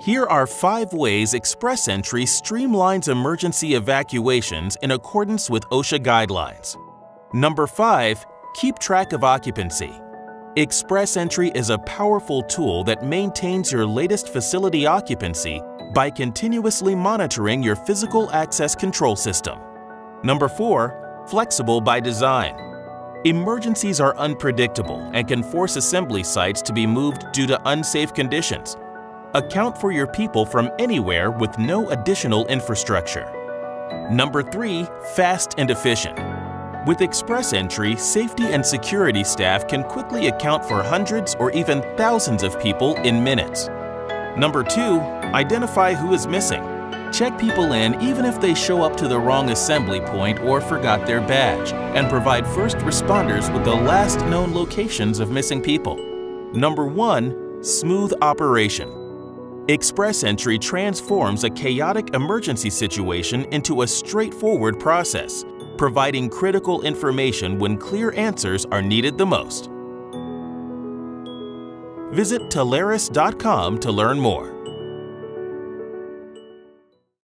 Here are 5 ways Express Entry streamlines emergency evacuations in accordance with OSHA guidelines. Number 5. Keep track of occupancy. Express Entry is a powerful tool that maintains your latest facility occupancy by continuously monitoring your physical access control system. Number 4. Flexible by design. Emergencies are unpredictable and can force assembly sites to be moved due to unsafe conditions. Account for your people from anywhere with no additional infrastructure. Number 3. Fast and efficient. With Express Entry, safety and security staff can quickly account for hundreds or even thousands of people in minutes. Number 2. Identify who is missing. Check people in even if they show up to the wrong assembly point or forgot their badge, and provide first responders with the last known locations of missing people. Number 1. Smooth operation. Express Entry transforms a chaotic emergency situation into a straightforward process, providing critical information when clear answers are needed the most. Visit Telarus.com to learn more.